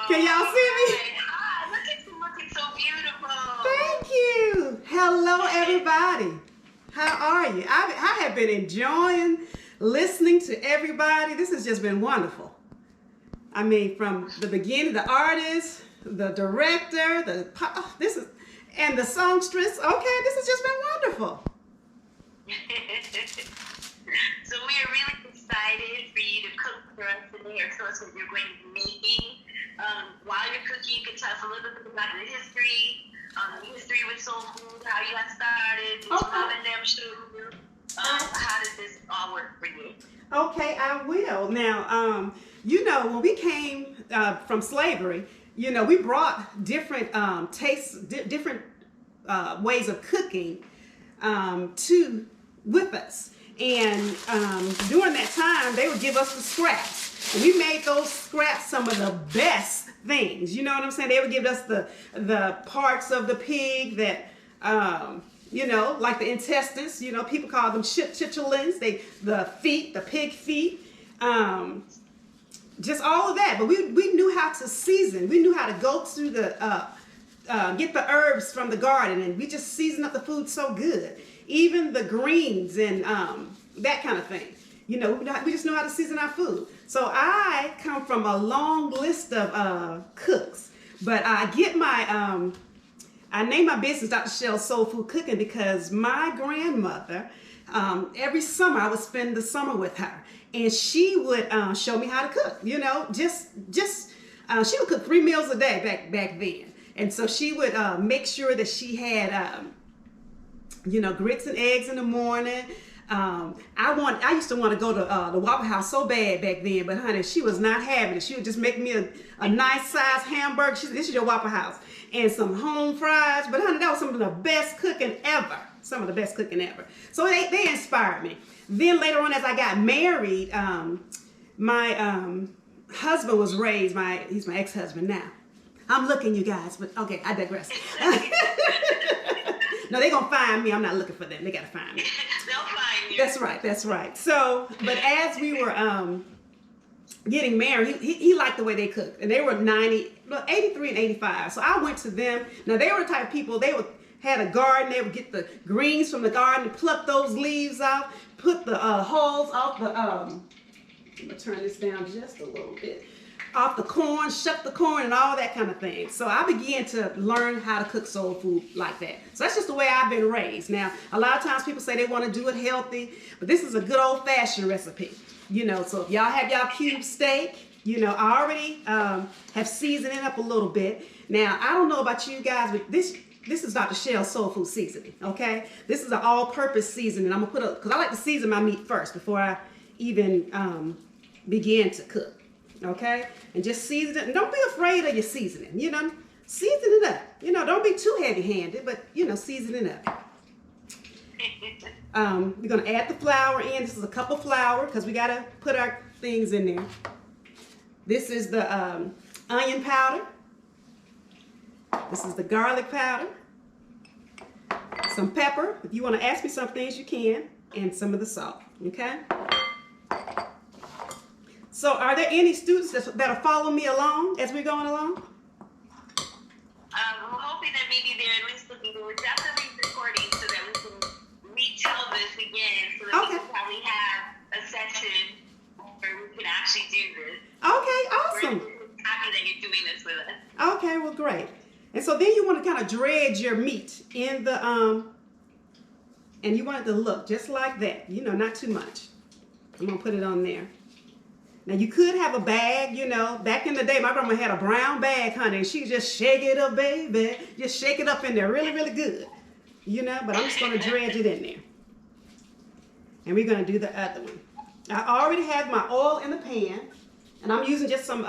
Can y'all see me? Hi, look at you looking so beautiful. Thank you. Hello, everybody. How are you? I have been enjoying listening to everybody. This has just been wonderful. I mean, from the beginning, the artist, the director, and the songstress. Okay, this has just been wonderful. So we are really excited for you to cook for us today, or tell us what you're going to be making. While you're cooking, you can tell us a little bit about the history with soul food, how you got started, did you mom and them show you? How did this all work for you? Okay, I will. Now, when we came from slavery, we brought different tastes, different ways of cooking with us. And during that time, they would give us the scraps. And we made those scraps some of the best things. You know what I'm saying? They would give us the parts of the pig that, like the intestines. People call them chitulins. The feet, the pig feet. Just all of that. But we knew how to season. We knew how to go to get the herbs from the garden. And we just seasoned up the food so good. Even the greens and that kind of thing. We just know how to season our food. So I come from a long list of cooks. But I get I named my business Dr. Shell's Soul Food Cooking because my grandmother, every summer I would spend the summer with her. And she would show me how to cook, she would cook 3 meals a day back then. And so she would make sure that she had grits and eggs in the morning. I used to want to go to the Waffle House so bad back then, but honey, she was not having it. She would just make me a nice size hamburger. She said, "This is your Waffle House," and some home fries. But honey, that was some of the best cooking ever. Some of the best cooking ever. So they inspired me. Then later on, as I got married, my husband was raised. He's my ex-husband now. I'm looking, you guys, but okay, I digress. No, they're going to find me. I'm not looking for them. They got to find me. They'll find you. That's right. So, but as we were getting married, he liked the way they cooked. And they were 83 and 85. So I went to them. Now, they were the type of people, had a garden. They would get the greens from the garden, pluck those leaves out, put the hulls off the, I'm going to turn this down just a little bit, off the corn, shuck the corn, and all that kind of thing. So I began to learn how to cook soul food like that. So that's just the way I've been raised. Now, a lot of times people say they want to do it healthy, but this is a good old-fashioned recipe. So if y'all have y'all cube steak, I already have seasoned it up a little bit. Now, I don't know about you guys, but this is Dr. Shell's Soul Food Seasoning, okay? This is an all-purpose seasoning. I'm going to because I like to season my meat first before I even begin to cook. Okay, and just season it, and don't be afraid of your seasoning. Season it up. Don't be too heavy-handed, but season it up. We're gonna add the flour in. This is a cup of flour because we gotta put our things in there. This is the onion powder. This is the garlic powder. Some pepper. If you want to ask me some things, you can, and some of the salt. Okay. So are there any students that'll follow me along as we're going along? I'm hoping that maybe they're at least looking. We're definitely recording so that we can retell this again so that we can probably have a session where we can actually do this. Okay, awesome. We're happy that you're doing this with us. Okay, well, great. And so then you want to kind of dredge your meat in the, and you want it to look just like that. Not too much. I'm going to put it on there. Now, you could have a bag, back in the day, my grandma had a brown bag, honey, and she just shake it up, baby. Just shake it up in there really, really good, but I'm just going to dredge it in there. And we're going to do the other one. I already have my oil in the pan, and I'm using just some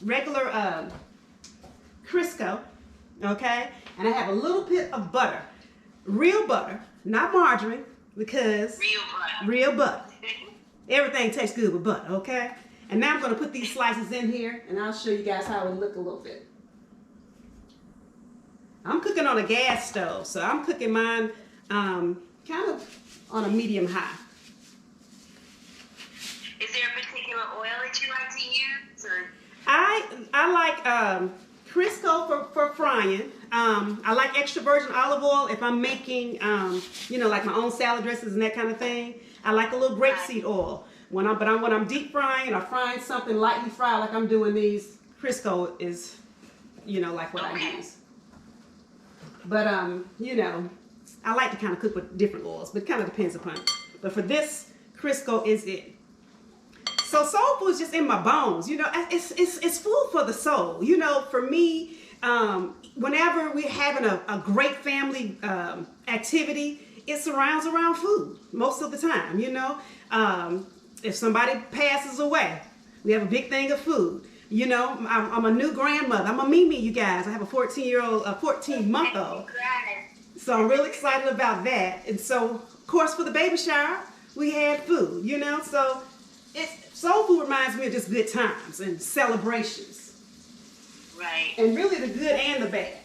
regular Crisco, okay? And I have a little bit of butter, real butter, not margarine, because real butter. Everything tastes good with butter, okay? And now I'm going to put these slices in here, and I'll show you guys how it would look a little bit. I'm cooking on a gas stove, so I'm cooking mine kind of on a medium high. Is there a particular oil that you like to use? Or? I like Crisco for frying. I like extra virgin olive oil if I'm making, like my own salad dressings and that kind of thing. I like a little grapeseed oil. When I'm deep frying or frying something lightly fried like I'm doing these, Crisco is, like what I use. But, I like to kind of cook with different oils, but it kind of depends upon it. But for this, Crisco is it. So soul food is just in my bones. It's food for the soul. For me, whenever we're having a great family activity, it surrounds around food most of the time. If somebody passes away, we have a big thing of food. I'm a new grandmother. I'm a Mimi, you guys. I have a 14-month-old. So I'm really excited about that. And so, of course, for the baby shower, we had food, So soul food reminds me of just good times and celebrations. Right. And really the good and the bad.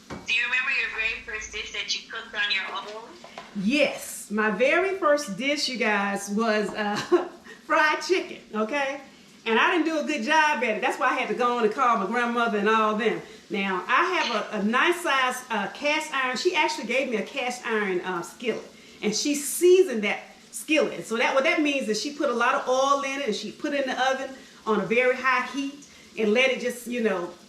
Do you remember your very first dish that you cooked on your own? Yes. My very first dish, you guys, was fried chicken, okay? And I didn't do a good job at it. That's why I had to go on and call my grandmother and all them. Now, I have a nice size cast iron. She actually gave me a cast iron skillet. And she seasoned that skillet. So what that means is she put a lot of oil in it and she put it in the oven on a very high heat and let it just,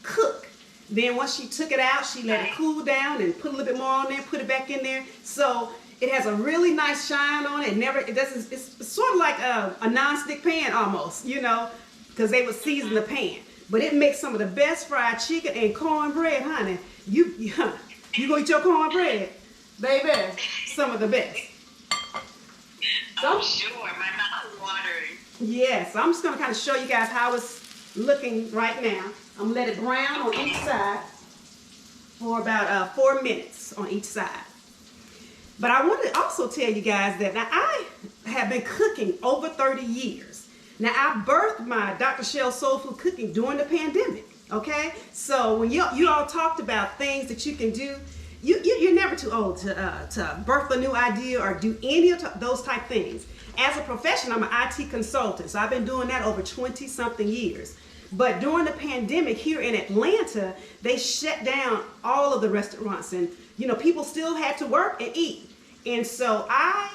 cook. Then once she took it out, she let it cool down and put a little bit more on there, put it back in there. So it has a really nice shine on it. It's sort of like a non-stick pan almost, because they would season the pan. But it makes some of the best fried chicken and cornbread, honey. You gonna eat your cornbread, baby? Some of the best. I'm sure. My mouth is watering. Yes, I'm just gonna kind of show you guys how it's looking right now. I'm gonna let it brown on each side for about 4 minutes on each side. But I want to also tell you guys that now I have been cooking over 30 years. Now I birthed my Dr. Shell's Soul Food Cooking during the pandemic, okay? So when you all talked about things that you can do, you're never too old to birth a new idea or do any of those type things. As a profession, I'm an IT consultant, so I've been doing that over 20-something years. But during the pandemic here in Atlanta, they shut down all of the restaurants and, people still had to work and eat. And so I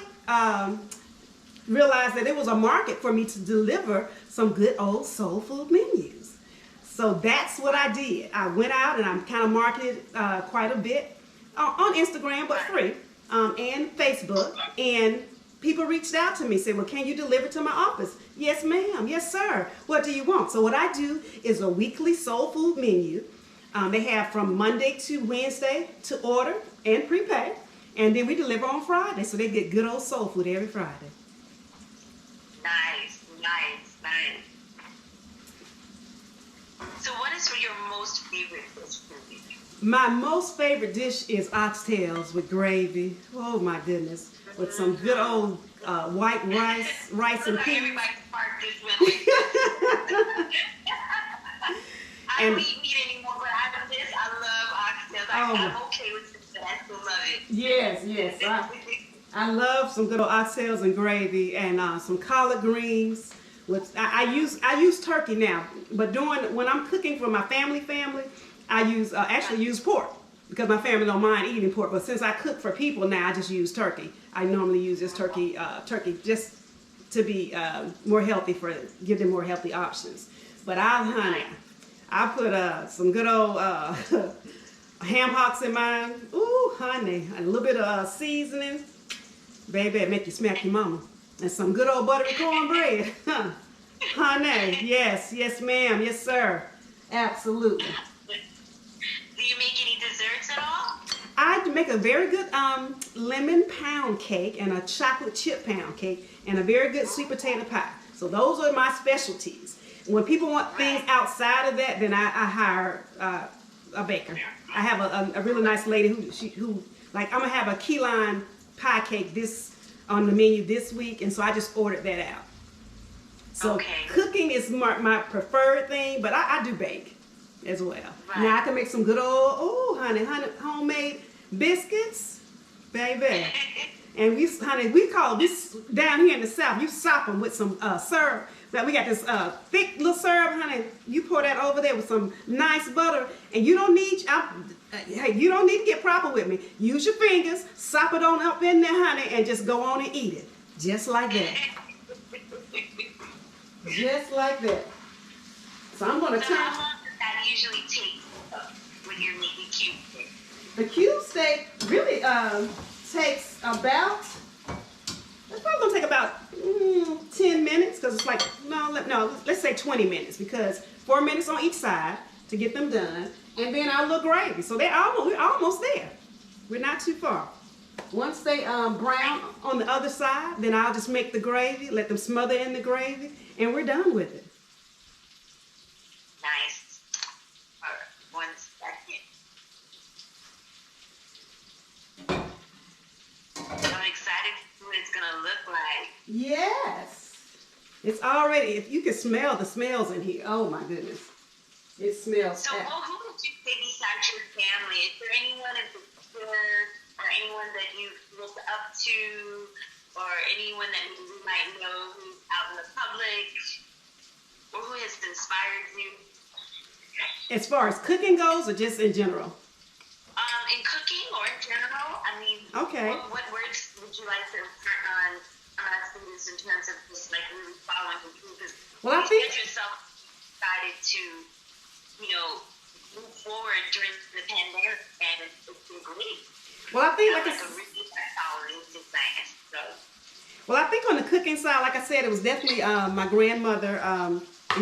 realized that it was a market for me to deliver some good old soul food menus. So that's what I did. I went out and I kind of marketed quite a bit on Instagram, but free, and Facebook. And people reached out to me, said, well, can you deliver to my office? Yes, ma'am. Yes, sir. What do you want? So what I do is a weekly soul food menu. They have from Monday to Wednesday to order and prepay. And then we deliver on Friday. So they get good old soul food every Friday. Nice. So what is your most favorite dish food? My most favorite dish is oxtails with gravy. Oh, my goodness. With some good old white rice and peas. Everybody sparked this one. I don't eat meat anymore, but I love oxtails. I'm okay with this, but I still love it. Yes. I love some good old oxtails and gravy and some collard greens. I use turkey now, but when I'm cooking for my family, I actually use pork because my family don't mind eating pork. But since I cook for people now, I just use turkey. I normally use this turkey just to be more healthy give them more healthy options. But I put some good old ham hocks in mine. Ooh, honey, a little bit of seasoning. Baby, it make you smack your mama. And some good old buttery cornbread. Honey, yes, ma'am, yes, sir. Absolutely. Do you make any desserts at all? I make a very good lemon pound cake and a chocolate chip pound cake and a very good sweet potato pie. So those are my specialties. When people want things outside of that, then I hire a baker. I have a really nice lady who I'm gonna have a key lime pie cake on the menu this week, and so I just ordered that out. So cooking is my preferred thing, but I do bake as well. Right. Now I can make some good old homemade biscuits, baby. And we call this down here in the South. You sop them with some syrup, we got this thick little syrup, honey. You pour that over there with some nice butter, and you don't need, hey, you don't need to get proper with me. Use your fingers, sop it on up in there, honey, and just go on and eat it. Just like that. Just like that. So I'm going to turn. How long does that usually take with your cube steak? The cube steak really takes about, it's probably going to take about 10 minutes because it's like, no, let's say 20 minutes because 4 minutes on each side to get them done. And then our little gravy. So we're almost there. We're not too far. Once they brown on the other side, then I'll just make the gravy, let them smother in the gravy, and we're done with it. Nice. All right, 1 second. I'm excited to see what it's going to look like. Yes. It's already, if you can smell the smells in here. Oh my goodness. It smells. So who would you say besides your family? Is there anyone in particular or anyone that you look up to or anyone that you might know who's out in the public or who has inspired you? As far as cooking goes or just in general? In cooking or in general, I mean, okay. What words would you like to impart on our students in terms of just like really following the truth? Well, I think you yourself decided to, move forward during the pandemic, and it's been great. Well, I think like a really empowering thing. So. Well, I think on the cooking side, like I said, it was definitely my grandmother,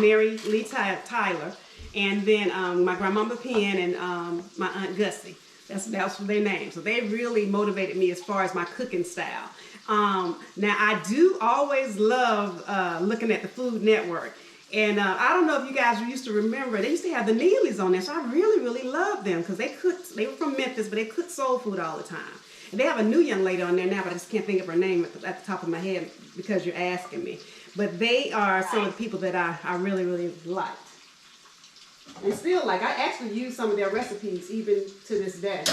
Mary Lee Tyler, and then my grandmama Penn and my aunt Gussie. That's their names. So they really motivated me as far as my cooking style. Now, I do always love looking at the Food Network. And I don't know if you guys used to remember, they used to have the Neelys on there. So I really, really loved them because they were from Memphis, but they cooked soul food all the time. And they have a new young lady on there now, but I just can't think of her name at the top of my head because you're asking me. But they are some of the people that I really, really liked. And still like. I actually use some of their recipes even to this day.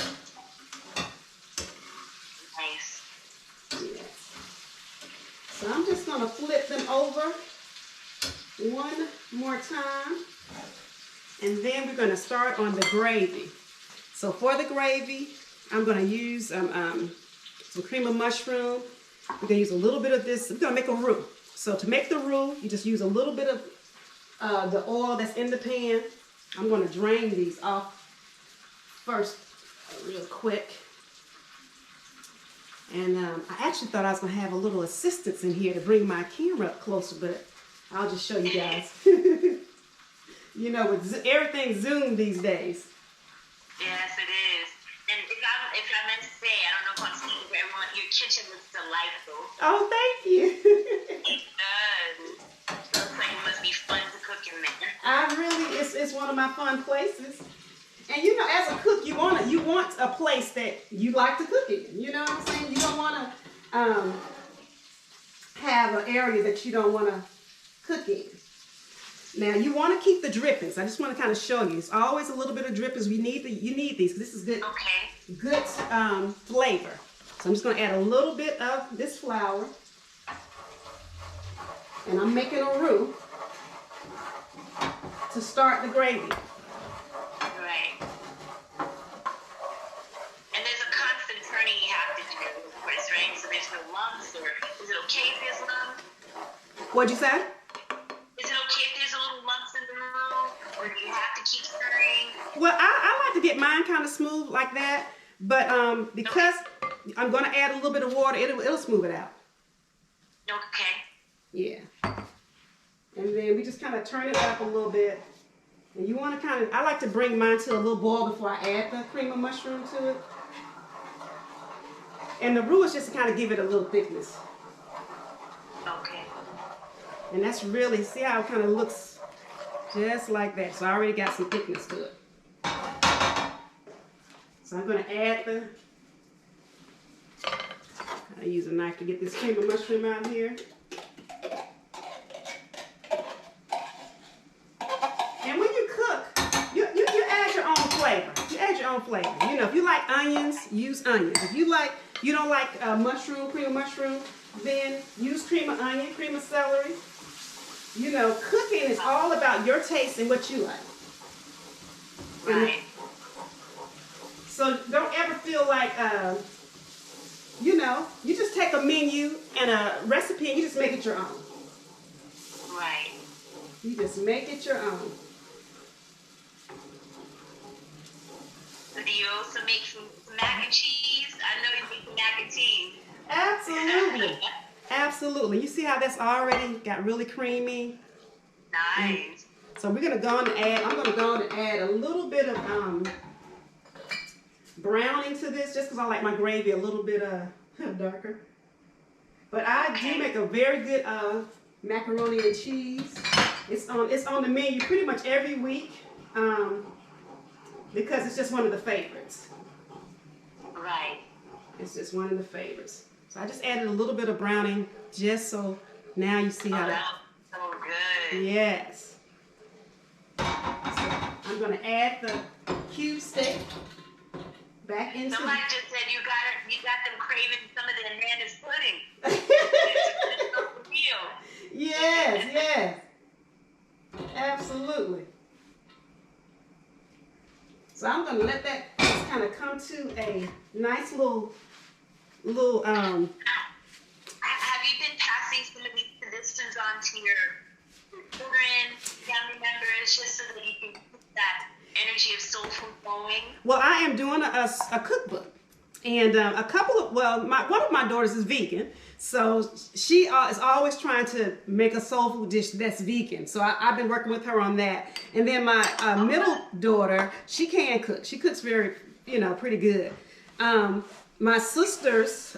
Nice. Yes. So I'm just going to flip them over one more time. And then we're going to start on the gravy. So for the gravy, I'm going to use some cream of mushroom. We're going to use a little bit of this. We're going to make a roux. So to make the roux, you just use a little bit of the oil that's in the pan. I'm going to drain these off first real quick. And I actually thought I was going to have a little assistance in here to bring my camera up closer, but I'll just show you guys. With everything zoomed these days. Yes, it is. And if I meant to say, I don't know if I'm speaking for everyone, your kitchen looks delightful. Oh, thank you. It does. Looks like it must be fun to cook in there. It's one of my fun places. And as a cook, you want a place that you like to cook in. You know what I'm saying? You don't want to have an area that you don't want to cook in. Now you want to keep the drippings. I just want to kind of show you. It's always a little bit of drippings. You need these because this is good. Okay. Good flavor. So I'm just going to add a little bit of this flour, and I'm making a roux to start the gravy. Right. And there's a constant turning you have to do, of course, right? So there's no lumps, or is it okay if there's lumps? What'd you say? Is it okay if there's a little lumps in the roux, or do you have to keep stirring? Well, I like to get mine kind of smooth like that, but because I'm going to add a little bit of water, it'll smooth it out. Okay. Yeah. And then we just kind of turn it up a little bit. And you want to I like to bring mine to a little boil before I add the cream of mushroom to it. And the roux is just to kind of give it a little thickness. Okay. And that's really, see how it kind of looks just like that. So I already got some thickness to it. So I'm going to add I use a knife to get this cream of mushroom out of here. And when you cook, you add your own flavor. You add your own flavor. If you like onions, use onions. If you don't like cream of mushroom, then use cream of onion, cream of celery. You know, cooking is all about your taste and what you like. Right. So don't ever feel like, you know, you just take a menu and a recipe and you just make it your own. Right. You just make it your own. So do you also make some mac and cheese? I know you make some mac and cheese. Absolutely. Absolutely. You see how that's already got really creamy? Nice. So we're going to go on and add, I'm going to go on and add a little bit of browning to this just because I like my gravy a little bit darker. But I do make a very good macaroni and cheese. It's on the menu pretty much every week because it's just one of the favorites. Right. It's just one of the favorites. So I just added a little bit of browning just so now you see how that looks so good. Yes. So I'm going to add the cube steak back into. Somebody just said you got them craving some of the Amanda's pudding. It's so real. Yes, yes. Absolutely. So I'm going to let that just kind of come to a nice little Have you been passing some of these traditions on to your children, family members, just so that you can keep that energy of soul food going? Well, I am doing a cookbook. And a couple of, well, one of my daughters is vegan. So she is always trying to make a soul food dish that's vegan. So I've been working with her on that. And then my middle daughter, she can cook. She cooks very, pretty good. My sisters,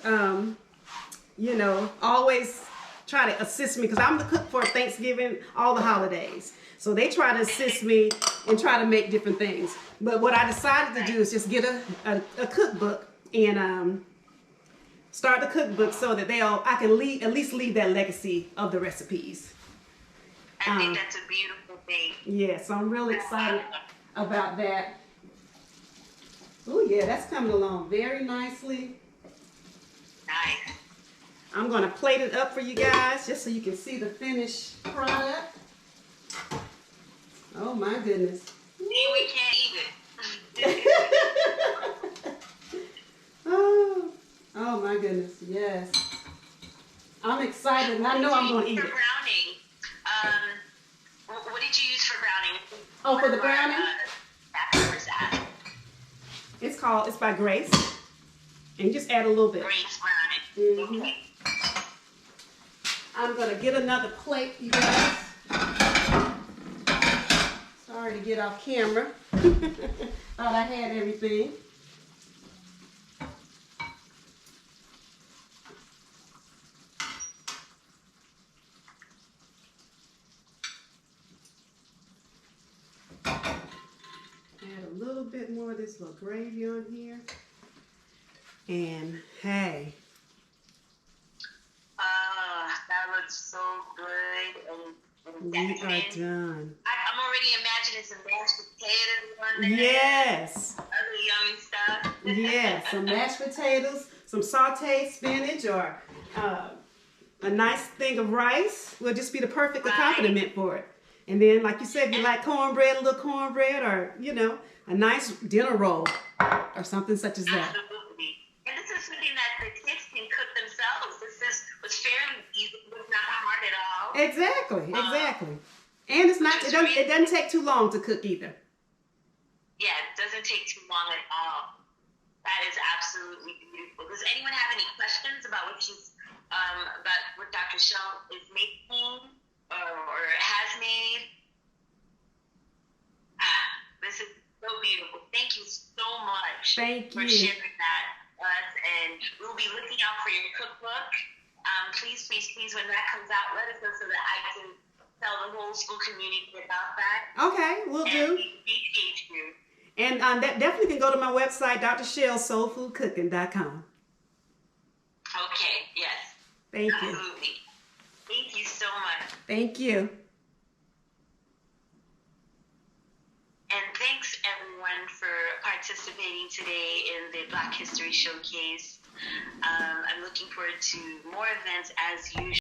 always try to assist me because I'm the cook for Thanksgiving, all the holidays. So they try to assist me and try to make different things. But what I decided to do is just get a cookbook and start the cookbook so that I can at least leave that legacy of the recipes. I think that's a beautiful thing. Yeah, so I'm really excited about that. Oh yeah, that's coming along very nicely. Nice. I'm going to plate it up for you guys just so you can see the finished product. Oh my goodness. See, we can't eat it. Oh my goodness, yes. I'm excited and I know I'm going to eat it. For browning, what did you use for browning? Oh, for the browning? It's by Grace. And you just add a little bit. Grace browning. Mm-hmm. Okay. I'm going to get another plate, you guys. Sorry to get off camera. Thought I had everything. Add a little bit more of this little gravy on here. And hey. That looks so good. And We are done. I'm already imagining some mashed potatoes on there. Yes. Other yummy stuff. Yes, some mashed potatoes, some sauteed spinach, or a nice thing of rice will just be the perfect accompaniment for it. And then, like you said, if you like cornbread, a little cornbread, or, a nice dinner roll or something such as that. Absolutely. And this is something that the kids can cook themselves. This was fairly easy. It was not hard at all. Exactly. And it doesn't take too long to cook either. Yeah, it doesn't take too long at all. That is absolutely beautiful. Does anyone have any questions about what Dr. Shell is making or has made? This is so beautiful. Thank you so much for sharing that with us. And we'll be looking out for your cookbook. Please, when that comes out, let us know so that I can tell the whole school community about that. Okay, we'll do. We appreciate you. And that definitely can go to my website, drshellsoulfoodcooking.com. Okay, yes. Thank you. Absolutely. Thank you so much. Thank you. And thanks everyone for participating today in the Black History Showcase. I'm looking forward to more events as usual.